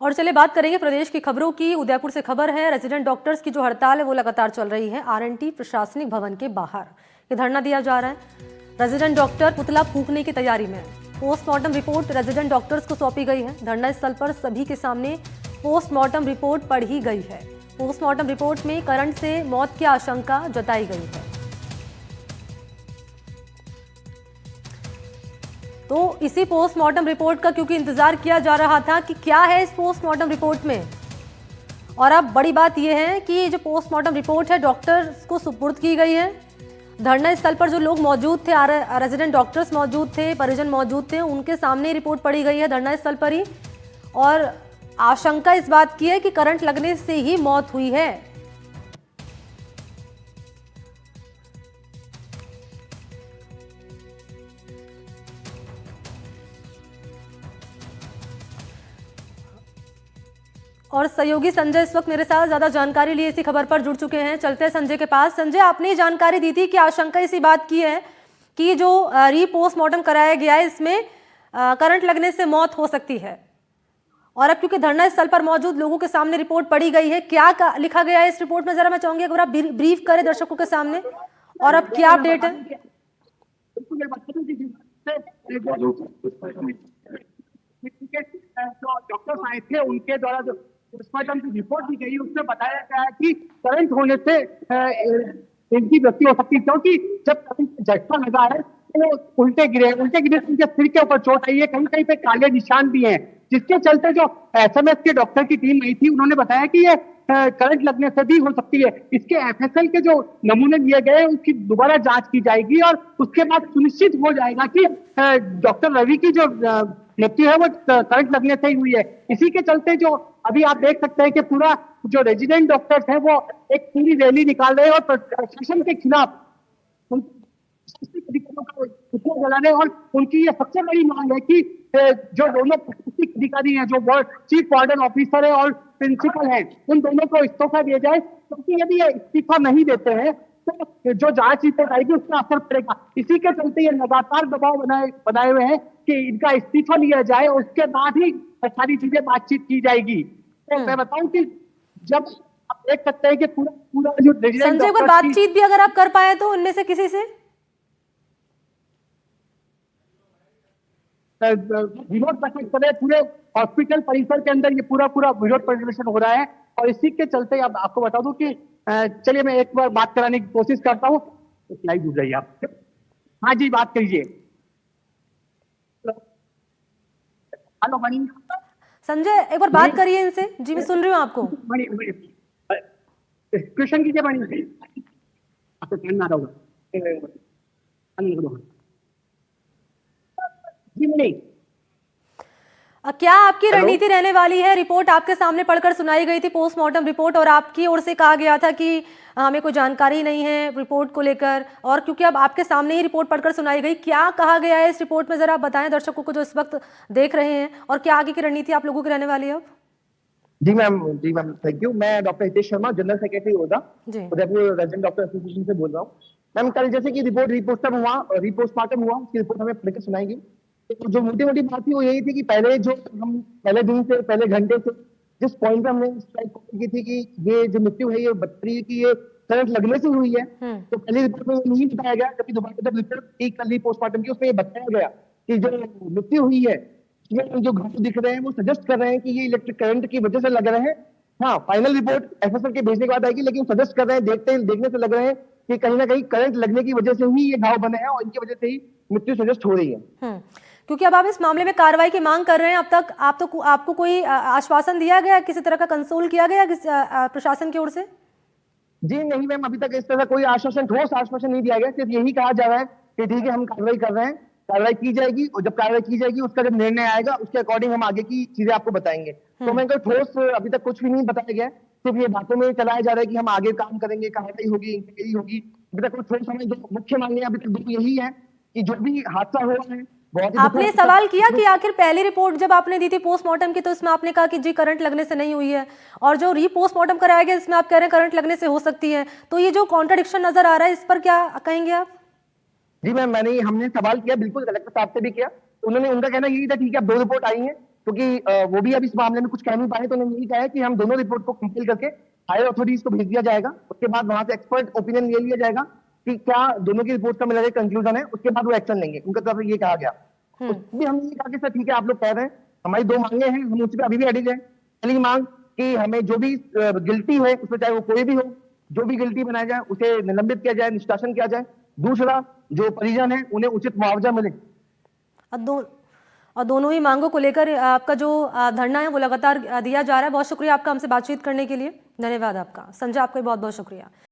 और चलिए बात करेंगे प्रदेश की खबरों की। उदयपुर से खबर है, रेजिडेंट डॉक्टर्स की जो हड़ताल है वो लगातार चल रही है। आरएनटी प्रशासनिक भवन के बाहर ये धरना दिया जा रहा है। रेजिडेंट डॉक्टर पुतला फूंकने की तैयारी में। पोस्टमार्टम रिपोर्ट रेजिडेंट डॉक्टर्स को सौंपी गई है। धरना स्थल पर सभी के सामने पोस्टमार्टम रिपोर्ट पढ़ी गई है। पोस्टमार्टम रिपोर्ट में करंट से मौत की आशंका जताई गई है। तो इसी पोस्टमार्टम रिपोर्ट का क्योंकि इंतजार किया जा रहा था कि क्या है इस पोस्टमार्टम रिपोर्ट में, और अब बड़ी बात यह है कि जो पोस्टमार्टम रिपोर्ट है डॉक्टर्स को सुपुर्द की गई है। धरना स्थल पर जो लोग मौजूद थे, रेजिडेंट डॉक्टर्स मौजूद थे, परिजन मौजूद थे, उनके सामने रिपोर्ट पढ़ी गई है धरना स्थल पर ही। और आशंका इस बात की है कि करंट लगने से ही मौत हुई है। और सहयोगी संजय इस वक्त मेरे साथ ज्यादा जानकारी लिए इसी खबर पर जुड़ चुके हैं। चलते हैं संजय के पास। संजय, आपने ये जानकारी दी थी कि आशंका इसी बात की है कि जो रीपोस्टमार्टम कराया गया है इसमें करंट लगने से मौत हो सकती है। और अब क्योंकि धरना स्थल पर मौजूद लोगों के सामने रिपोर्ट पढ़ी गई है, क्या लिखा गया है इस रिपोर्ट में, जरा मैं चाहूंगी अगर आप ब्रीफ करें दर्शकों के सामने, और अब क्या अपडेट है। जो डॉक्टर्स आए थे उनके द्वारा जो पोस्टमार्टम की रिपोर्ट दी गई उसमें बताया गया है कि करंट होने से इनकी मृत्यु हो सकती है, क्योंकि जब करंट झटका लगा है तो उल्टे गिरे से उनके सिर के ऊपर चोट आई है, कहीं कहीं पे काले निशान भी हैं, जिसके चलते जो एसएमएस के डॉक्टर की टीम आई थी उन्होंने बताया कि ये करंट लगने से भी हो सकती है। इसके एफएसएल के जो नमूने लिए गए हैं उसकी दोबारा जांच की जाएगी और उसके बाद सुनिश्चित हो जाएगा कि डॉक्टर रवि की जो मृत्यु है वो करंट लगने से ही हुई है। इसी के चलते जो अभी आप देख सकते हैं कि पूरा जो रेजिडेंट डॉक्टर्स है वो एक पूरी रैली निकाल रहे हैं और प्रशासन के खिलाफ जला रहे हैं। और उनकी ये सबसे बड़ी मांग है कि जो दोनों अधिकारी हैं, जो चीफ वार्डन ऑफिसर है और प्रिंसिपल है, उन दोनों को इस्तीफा दिया जाए, क्योंकि यदि ये इस्तीफा नहीं देते हैं तो जो जांच रिपोर्ट आएगी उसका असर पड़ेगा। इसी के चलते ये लगातार दबाव बनाए हुए हैं कि इनका इस्तीफा लिया जाए, उसके बाद ही सारी चीजें बातचीत की जाएगी। तो मैं बताऊं कि जब आप देख सकते हैं कि पूरा जो संजय, अगर बातचीत भी अगर आप कर पाए तो उनमें से किसी से विरोध प्रदर्शन पूरे हॉस्पिटल परिसर के अंदर ये पूरा विरोध प्रदर्शन हो रहा है। और इसी के चलते अब आपको बता दूं कि चलिए मैं एक बार बात कराने की कोशिश करता हूँ। स्लाइड दूर जाइए आप। हाँ जी, बात करिए। हेलो मणि संजय, एक बार बात करिए इनसे। जी मैं सुन रही हूँ आपको। क्वेश्चन कीजिए मणि। आपको ध्यान ना होगा जी नहीं। क्या आपकी रणनीति रहने वाली है? रिपोर्ट आपके सामने पढ़कर सुनाई गई थी, पोस्टमार्टम रिपोर्ट, और आपकी ओर से कहा गया था कि हमें कोई जानकारी नहीं है रिपोर्ट को लेकर, और क्योंकि अब आपके सामने ही रिपोर्ट पढ़कर सुनाई गई, क्या कहा गया है इस रिपोर्ट में, जरा आप बताएं दर्शकों को जो इस वक्त देख रहे हैं, और क्या आगे की रणनीति आप लोगों की रहने वाली है अब? जी मैम थैंक यू। मैं doctor Hitesh Sharma, general secretary Udaipur resident doctor association से बोल रहा हूँ। मैम कल जैसे कि रिपोस्टमार्टम हुआ उसकी रिपोर्ट हमें पढ़कर सुनाएंगी। तो जो मोटी बात थी वो यही थी कि पहले दिन से पहले घंटे से जिस पॉइंट पे हमने स्ट्राइक की थी कि ये जो मृत्यु है ये बता कि ये करंट लगने से हुई है, तो पहली रिपोर्ट में नहीं बताया गया, जबकि दोबारा जब रिपोर्ट कल पोस्टमार्टम की उसमें ये बताया गया कि जो मृत्यु हुई है इसमें जो घाव दिख रहे हैं वो सजेस्ट कर रहे हैं कि ये इलेक्ट्रिक करंट की वजह से लग रहे हैं। हाँ, फाइनल रिपोर्ट एफएसएल के भेजने के बाद आएगी, लेकिन सजेस्ट कर रहे हैं, देखने से लग रहे हैं कि कहीं ना कहीं करंट लगने की वजह से ही ये घाव बने हैं और इनकी वजह से ही मृत्यु सजेस्ट हो रही है। क्योंकि अब आप इस मामले में कार्रवाई की मांग कर रहे हैं, अब तक आपको कोई आश्वासन दिया गया, किसी तरह का कंसोल किया गया प्रशासन की ओर से? जी नहीं मैम, अभी तक इस तरह कोई ठोस आश्वासन नहीं दिया गया। सिर्फ यही कहा जा रहा है कि ठीक है हम कार्रवाई कर रहे हैं, कार्रवाई की जाएगी, और जब कार्रवाई की जाएगी उसका जब निर्णय आएगा उसके अकॉर्डिंग हम आगे की चीजें आपको बताएंगे। तो मैं ठोस अभी तक कुछ भी नहीं बताया गया, सिर्फ ये बातों में चलाया जा रहा है कि हम आगे काम करेंगे, कार्रवाई होगी, इंक्वायरी होगी। अभी तक ठोस हमें जो मुख्य मांगे अभी तक दो यही है कि जो भी हादसा हुआ है। आपने सवाल किया कि आखिर पहली रिपोर्ट जब आपने दी थी पोस्टमार्टम की तो इसमें आपने कहा कि जी करंट लगने से नहीं हुई है, और जो रीपोस्टमार्टम कराया गया इसमें आप कह रहे हैं करंट लगने से हो सकती है, तो ये जो कॉन्ट्रडिक्शन नजर आ रहा है इस पर क्या कहेंगे आप? जी मैम, हमने सवाल किया, बिल्कुल कलेक्टर साहब से भी किया, उनका कहना यही था ठीक है अब दो रिपोर्ट आई है, क्योंकि वो भी अब इस मामले में कुछ कह नहीं पाए, तो उन्होंने यही कहा है कि हम दोनों रिपोर्ट को कंपेल करके हायर अथॉरिटीज को भेज दिया जाएगा। उसके बाद वहां से एक्सपर्ट ओपिनियन ले लिया जाएगा कि क्या दोनों की रिपोर्ट का मिला कंक्लूजन है, उसके बाद वो एक्शन लेंगे। उनका तरफ से ये कहा गया। उसमें हमने ये कहा कि सर ठीक है, आप लोग कह रहे हैं, हमारी 2 मांगे हैं, हम उस पर अभी भी अडिग है। पहली मांग कि हमें जो भी गिल्टी है, उसमें चाहे वो कोई भी हो, जो भी गिल्टी बनाया जाए उसे निलंबित किया जाए, निष्कासन किया जाए। दूसरा, जो परिजन है उन्हें उचित मुआवजा मिले। और दोनों ही मांगों को लेकर आपका जो धरना है वो लगातार दिया जा रहा है। बहुत शुक्रिया आपका हमसे बातचीत करने के लिए। धन्यवाद आपका संजय, आपका बहुत बहुत शुक्रिया।